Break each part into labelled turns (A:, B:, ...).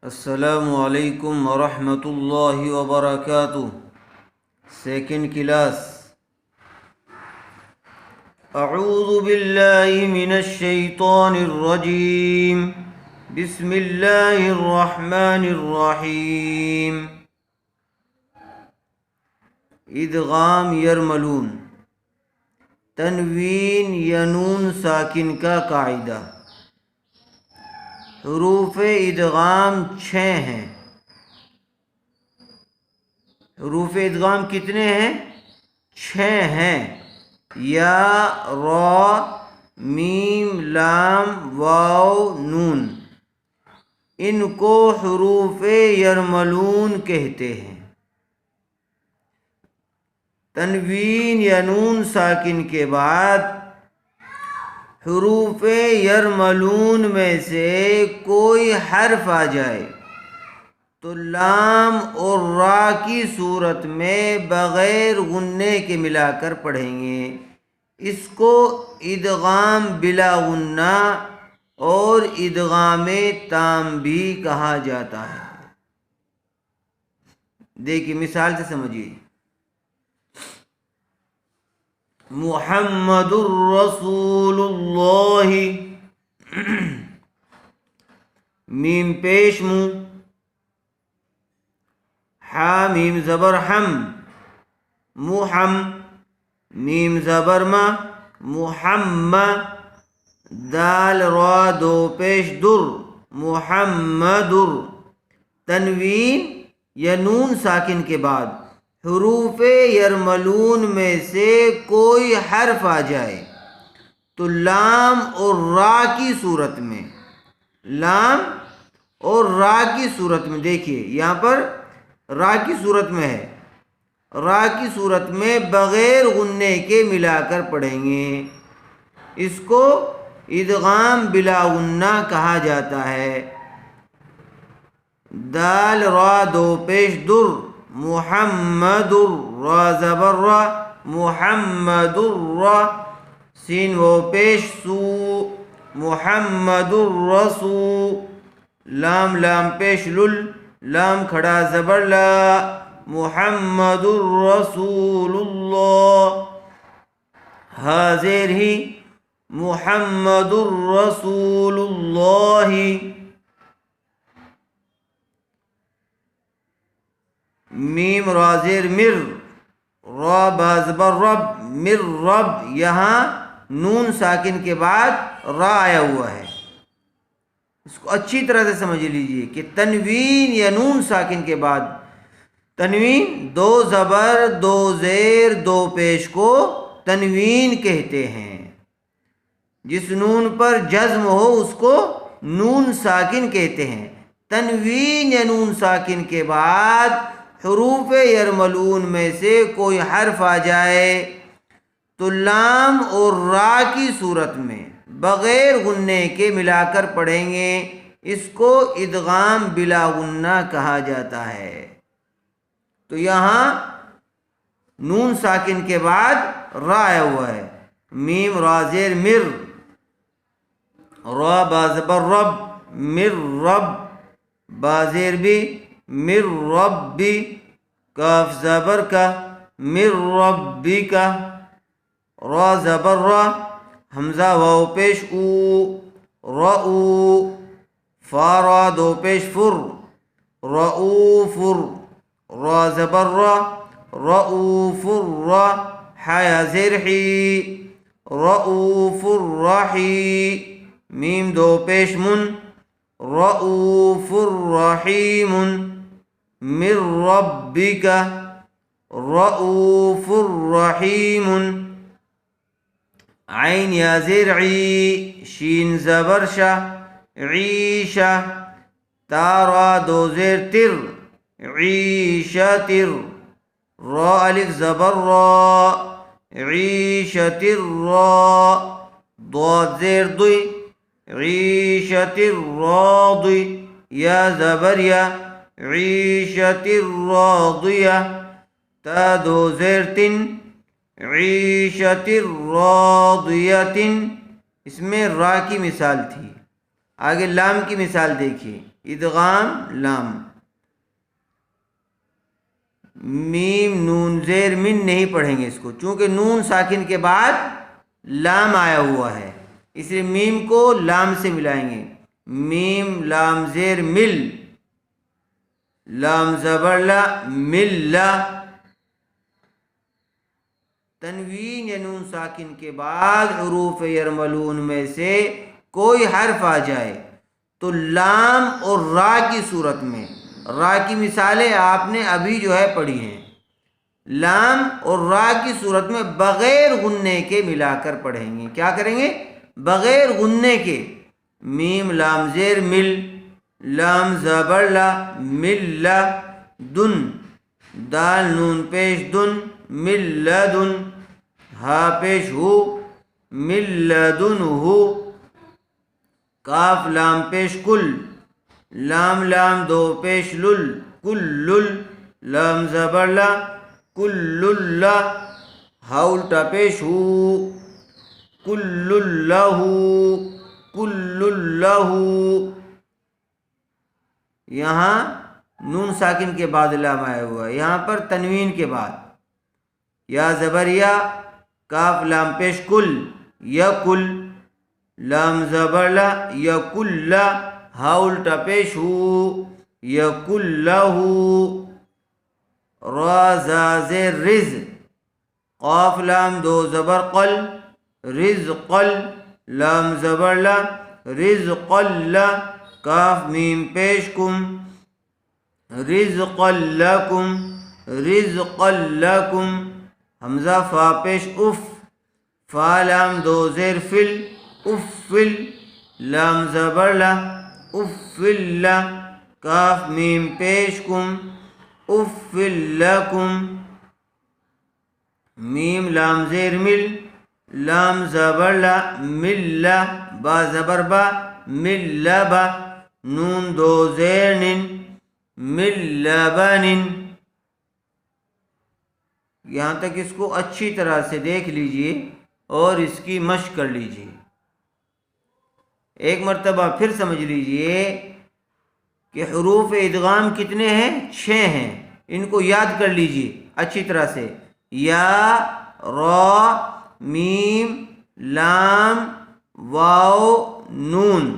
A: السلام علیکم ورحمۃ اللہ وبرکاتہ۔ Second class. اعوذ باللہ من الشیطان الرجیم، بسم اللہ الرحمن الرحیم۔ ادغام یرملون، تنوین یا نون ساکن کا قاعدہ۔ حروف ادغام 6 ہیں۔ حروف ادغام کتنے ہیں؟ 6 ہیں۔ یا، را، میم، لام، واو، نون۔ ان کو حروف یرملون کہتے ہیں۔ تنوین یا نون ساکن کے بعد حروف یرملون میں سے کوئی حرف آ جائے تو لام اور را کی صورت میں بغیر غنے کے ملا کر پڑھیں گے۔ اس کو ادغام بلا غنہ اور ادغام تام بھی کہا جاتا ہے۔ دیکھیے مثال سے سمجھیے۔ محمد الرسول اللہ، میم پیش منہ، حا میم زبر حم، محم، میم زبر ما، محمد، دال را دو پیش در، محمدر۔ تنوین یا نون ساکن کے بعد حروف یرملون میں سے کوئی حرف آ جائے تو لام اور را کی صورت میں، لام اور را کی صورت میں، دیکھیے یہاں پر را کی صورت میں ہے، را کی صورت میں بغیر غنے کے ملا کر پڑھیں گے۔ اس کو ادغام بلا غنہ کہا جاتا ہے۔ دال را دو پیش در، محمد، را زبر را، محمد را، سین و پیش سو، محمد الرسول، لام لام پیش لل، لام کھڑا زبر لا، محمد الرسول اللہ، ہا زیر ہی، محمد الرسول اللہ۔ میم را زیر مر، را با زبر رب، مر رب، یہاں نون ساکن کے بعد را آیا ہوا ہے۔ اس کو اچھی طرح سے سمجھ لیجئے کہ تنوین یا نون ساکن کے بعد، تنوین 2 زبر 2 زیر 2 پیش کو تنوین کہتے ہیں۔ جس نون پر جزم ہو اس کو نون ساکن کہتے ہیں۔ تنوین یا نون ساکن کے بعد حروف یرملون میں سے کوئی حرف آ جائے تو لام اور را کی صورت میں بغیر غنے کے ملا کر پڑھیں گے۔ اس کو ادغام بلا غنہ کہا جاتا ہے۔ تو یہاں نون ساکن کے بعد را آیا ہوا ہے، میم را زیر مر، را با زبر رب، مر رب، با زیر بھی، مر ربی، کاف زبر کا، مر ربی کا، را زبر را، حمزہ واو پیش او، رؤ، فا را دو پیش فر، رؤوفر، را زبر را، رؤوفر را، حیا زیر حی، رؤوفر رحی، میم دو پیش من، رؤوف رحیم، من ربک، رؤوف رحیم، عین یا زیر عی، شین زبر شا، عیشہ، تارا دو زیر تر، عیشتر، را الف زبر را، عیشتر را، ضاد زیر دوی، عیشت الراضی، یا زبر یا، عیشت الراضیہ، تا دو زیر تن، عیشت الراضیہ، اس میں را کی مثال تھی۔ آگے لام کی مثال دیکھیے، ادغام لام، میم نون زیر من نہیں پڑھیں گے اس کو، چونکہ نون ساکن کے بعد لام آیا ہوا ہے، اس لیے میم کو لام سے ملائیں گے، میم لام زیر مل، لام زبر لا، مل لا۔ تنوین یا نون ساکن کے بعد حروف یرملون میں سے کوئی حرف آ جائے تو لام اور را کی صورت میں، را کی مثالیں آپ نے ابھی جو ہے پڑھی ہیں، لام اور را کی صورت میں بغیر غننے کے ملا کر پڑھیں گے۔ کیا کریں گے؟ بغیر غننے کے، میم لام زیر مل، لام زبر لا، مل لا، دن، دال نون پیش دن، مل لدن، ہا پیش ہو، مل لدن ہو، کاف لام پیش کل، لام لام دو پیش لل، کل لل، لام زبر لا، کل لا، ہا الٹا پیش ہو، کل لہ، کل لہ۔ یہاں نون ساکن کے بعد لام آیا ہوا ہے، یہاں پر تنوین کے بعد یا زبر یا، کاف لام پیش کل، یا کل، لام زبر لا، یا کل، ہا الٹا پیش ہو، یا کل، را زا زیر رز، قاف لام دو زبر قل، رز قل، لام زبر لا، رز قل، کاف میم پیش کم، رزق لکم، رزق لکم، حمزہ فا پیش اف، فا لام دو زیر فل، افل، لام زبر لا، افل، کاف میم پیش کم، افل لکم، میم لام زیر مل، لام زبر لا، مل، با زبر با، مل با، نون دو زیر نن، مل لبن۔ یہاں تک اس کو اچھی طرح سے دیکھ لیجئے اور اس کی مشق کر لیجئے، ایک مرتبہ پھر سمجھ لیجئے کہ حروف ادغام کتنے ہیں؟ 6 ہیں، ان کو یاد کر لیجئے اچھی طرح سے، یا، را، میم، لام، واو، نون،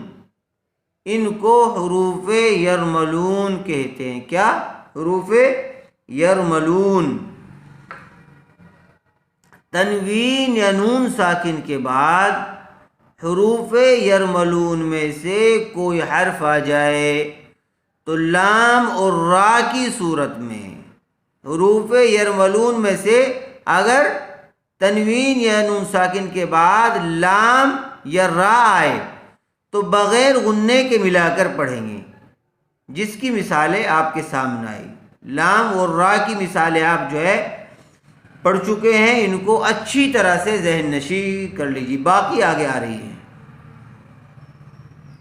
A: ان کو حروف یرملون کہتے ہیں۔ کیا؟ حروف یرملون۔ تنوین یا نون ساکن کے بعد حروف یرملون میں سے کوئی حرف آ جائے تو لام اور را کی صورت میں، حروف یرملون میں سے اگر تنوین یا نون ساکن کے بعد لام یا را آئے تو بغیر غننے کے ملا کر پڑھیں گے، جس کی مثالیں آپ کے سامنے آئی۔ لام اور را کی مثالیں آپ جو ہے پڑھ چکے ہیں، ان کو اچھی طرح سے ذہن نشین کر لیجیے، باقی آگے آ رہی ہیں۔